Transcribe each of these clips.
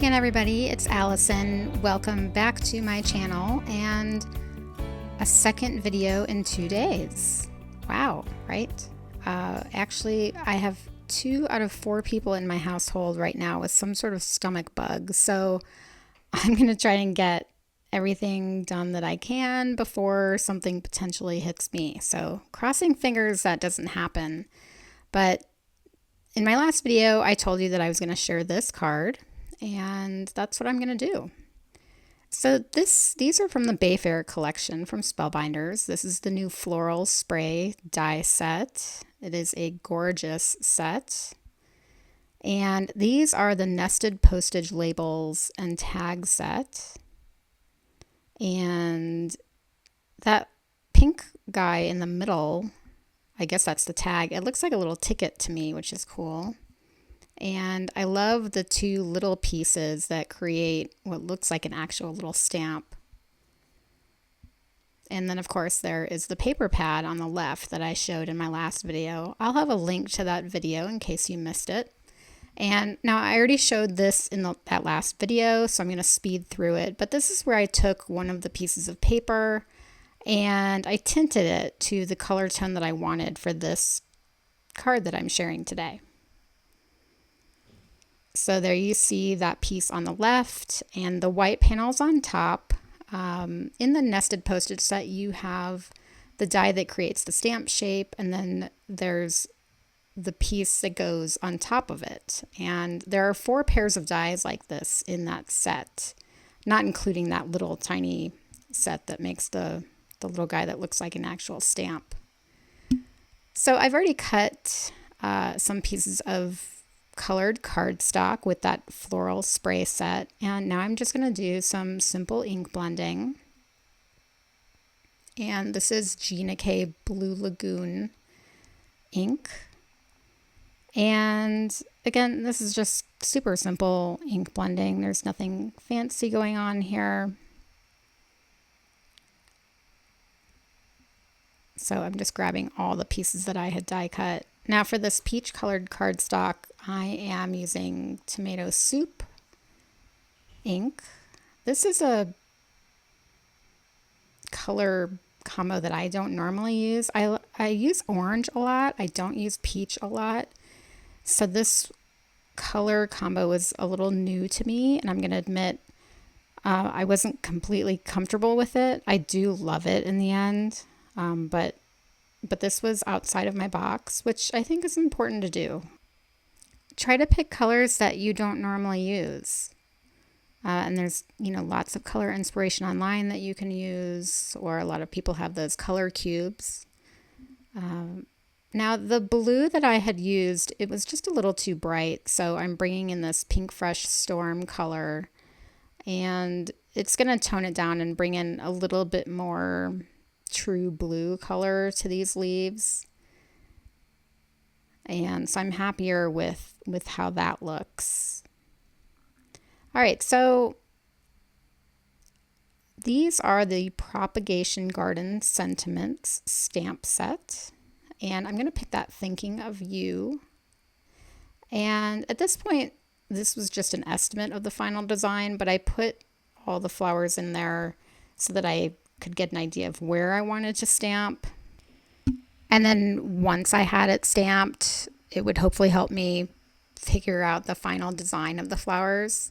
again, everybody. It's Allison. Welcome back to my channel and a second video in 2 days. Wow, right? Actually, I have 2 out of 4 people in my household right now with some sort of stomach bug. So I'm going to try and get everything done that I can before something potentially hits me. So crossing fingers that doesn't happen. But in my last video, I told you that I was going to share this card. And that's what I'm going to do. So these are from the Bayfair Collection from Spellbinders. This is the new Floral Spray Die Set. It is a gorgeous set. And these are the nested postage labels and tag set. And that pink guy in the middle, I guess that's the tag. It looks like a little ticket to me, which is cool. And I love the 2 little pieces that create what looks like an actual little stamp. And then of course there is the paper pad on the left that I showed in my last video. I'll have a link to that video in case you missed it. And now I already showed this in that last video, so I'm going to speed through it. But this is where I took one of the pieces of paper and I tinted it to the color tone that I wanted for this card that I'm sharing today. So there you see that piece on the left and the white panels on top. In the nested postage set, you have the die that creates the stamp shape, and then there's the piece that goes on top of it. And there are 4 pairs of dies like this in that set, not including that little tiny set that makes the little guy that looks like an actual stamp. So I've already cut some pieces of colored cardstock with that floral spray set, and now I'm just going to do some simple ink blending. And this is Gina Blue Lagoon ink, and again, this is just super simple ink blending. There's nothing fancy going on here. So I'm just grabbing all the pieces that I had die cut. Now for this peach colored cardstock, I am using tomato soup ink. This is a color combo that I don't normally use. I use orange a lot. I don't use peach a lot. So this color combo was a little new to me, and I'm going to admit I wasn't completely comfortable with it. I do love it in the end, but this was outside of my box, which I think is important to do. Try to pick colors that you don't normally use. And there's, lots of color inspiration online that you can use, or a lot of people have those color cubes. Now the blue that I had used, it was just a little too bright. So I'm bringing in this Pinkfresh Storm color, and it's going to tone it down and bring in a little bit more true blue color to these leaves. And so I'm happier with how that looks. All right, so these are the Propagation Garden Sentiments stamp set. And I'm going to pick that Thinking of You. And at this point, this was just an estimate of the final design, but I put all the flowers in there so that I could get an idea of where I wanted to stamp. And then once I had it stamped, it would hopefully help me figure out the final design of the flowers.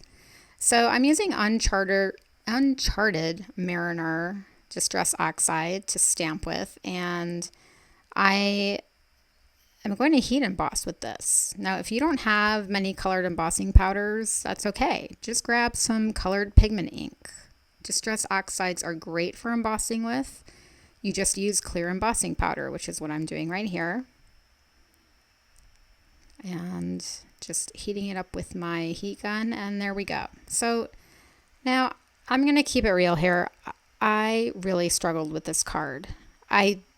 So I'm using Uncharted Mariner Distress Oxide to stamp with, and I am going to heat emboss with this. Now, if you don't have many colored embossing powders, that's okay. Just grab some colored pigment ink. Distress Oxides are great for embossing with. You just use clear embossing powder, which is what I'm doing right here. And just heating it up with my heat gun, and there we go. So now I'm going to keep it real here. I really struggled with this card.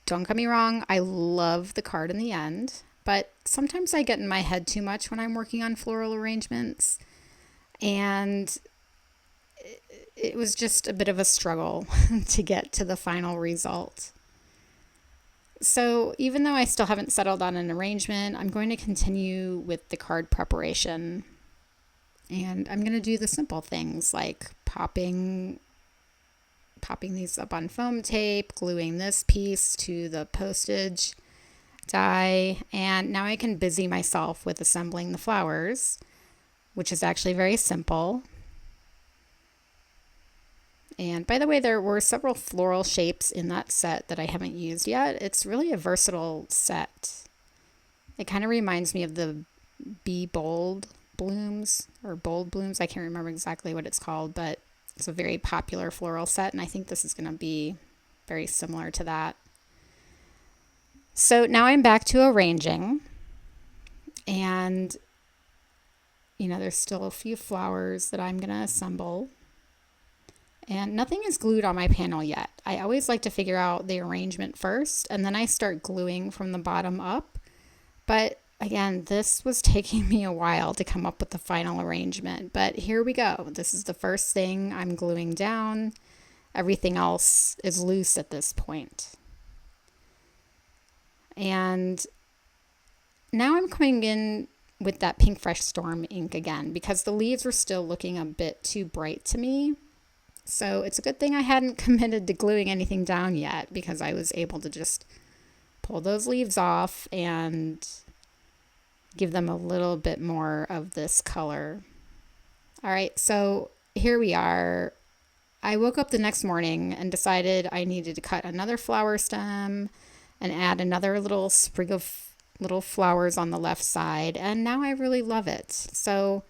Don't get me wrong, I love the card in the end, but sometimes I get in my head too much when I'm working on floral arrangements, and it was just a bit of a struggle to get to the final result. So even though I still haven't settled on an arrangement, I'm going to continue with the card preparation. And I'm going to do the simple things like popping these up on foam tape, gluing this piece to the postage die, and now I can busy myself with assembling the flowers, which is actually very simple. And by the way, there were several floral shapes in that set that I haven't used yet. It's really a versatile set. It kind of reminds me of the Be Bold blooms or bold blooms. I can't remember exactly what it's called, but it's a very popular floral set, and I think this is going to be very similar to that. So now I'm back to arranging, and there's still a few flowers that I'm going to assemble, and nothing is glued on my panel yet. I always like to figure out the arrangement first, and then I start gluing from the bottom up. But again, this was taking me a while to come up with the final arrangement, but here we go. This is the first thing I'm gluing down. Everything else is loose at this point. And now I'm coming in with that Pinkfresh Storm ink again because the leaves were still looking a bit too bright to me. So it's a good thing I hadn't committed to gluing anything down yet, because I was able to just pull those leaves off and give them a little bit more of this color. All right, so here we are. I woke up the next morning and decided I needed to cut another flower stem and add another little sprig of little flowers on the left side, and now I really love it. So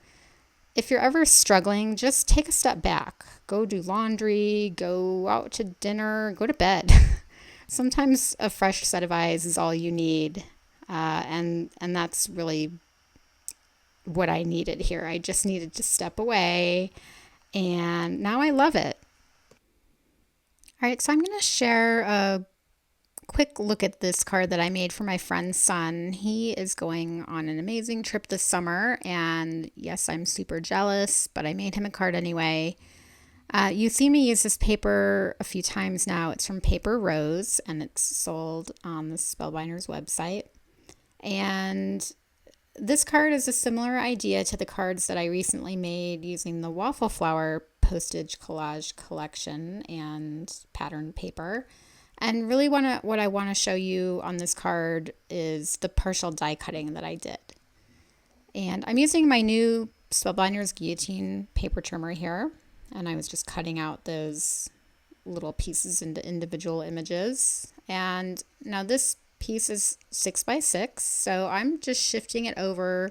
if you're ever struggling, just take a step back. Go do laundry, go out to dinner, go to bed. Sometimes a fresh set of eyes is all you need, and that's really what I needed here. I just needed to step away, and now I love it. All right, so I'm going to share a quick look at this card that I made for my friend's son. He is going on an amazing trip this summer, and yes, I'm super jealous, but I made him a card anyway. You've seen me use this paper a few times now. It's from Paper Rose, and it's sold on the Spellbinders website. And this card is a similar idea to the cards that I recently made using the Waffle Flower Postage Collage Collection and pattern paper. And really what I want to show you on this card is the partial die cutting that I did. And I'm using my new Spellbinders Guillotine paper trimmer here. And I was just cutting out those little pieces into individual images. And now this piece is 6 by 6, so I'm just shifting it over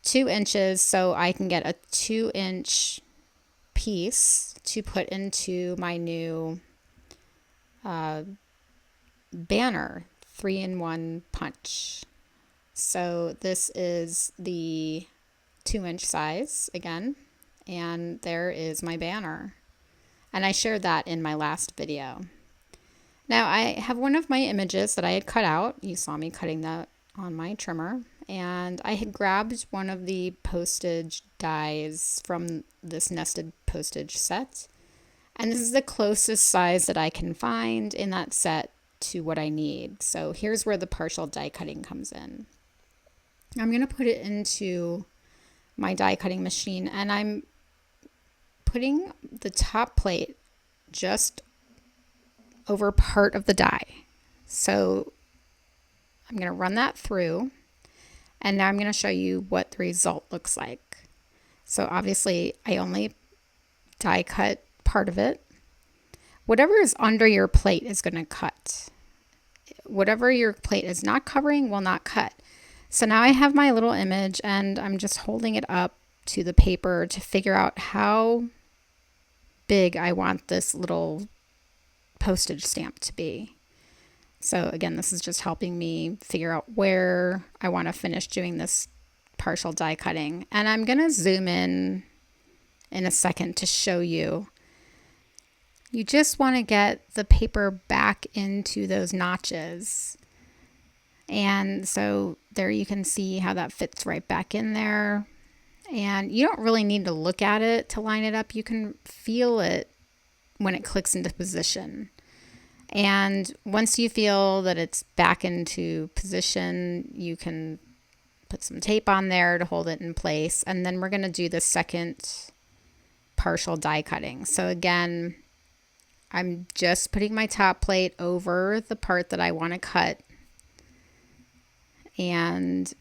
2 inches so I can get a 2-inch piece to put into my new banner 3-in-1 punch. So this is the 2-inch size again, and there is my banner, and I shared that in my last video. Now I have one of my images that I had cut out. You saw me cutting that on my trimmer, and I had grabbed one of the postage dies from this nested postage set, and this is the closest size that I can find in that set to what I need. So here's where the partial die cutting comes in. I'm going to put it into my die cutting machine, and I'm putting the top plate just over part of the die. So I'm going to run that through, and now I'm going to show you what the result looks like. So obviously I only die cut part of it. Whatever is under your plate is going to cut. Whatever your plate is not covering will not cut. So now I have my little image, and I'm just holding it up to the paper to figure out how big I want this little postage stamp to be. So again, this is just helping me figure out where I want to finish doing this partial die cutting. And I'm going to zoom in a second to show you. You just want to get the paper back into those notches. And so there you can see how that fits right back in there. And you don't really need to look at it to line it up. You can feel it when it clicks into position. And once you feel that it's back into position, you can put some tape on there to hold it in place, and then we're going to do the second partial die cutting. So again, I'm just putting my top plate over the part that I want to cut, and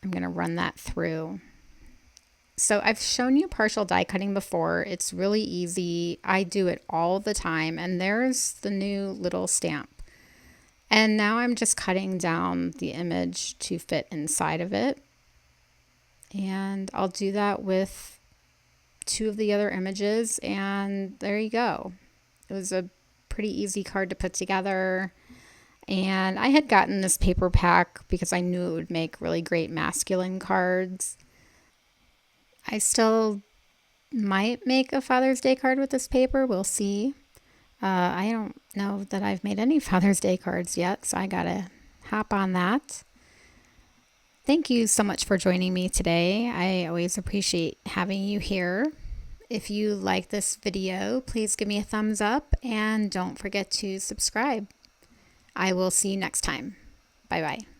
I'm going to run that through. So I've shown you partial die cutting before. It's really easy. I do it all the time, and there's the new little stamp. And now I'm just cutting down the image to fit inside of it. And I'll do that with 2 of the other images, and there you go. It was a pretty easy card to put together. And I had gotten this paper pack because I knew it would make really great masculine cards. I still might make a Father's Day card with this paper. We'll see. I don't know that I've made any Father's Day cards yet, so I gotta hop on that. Thank you so much for joining me today. I always appreciate having you here. If you like this video, please give me a thumbs up and don't forget to subscribe. I will see you next time. Bye bye.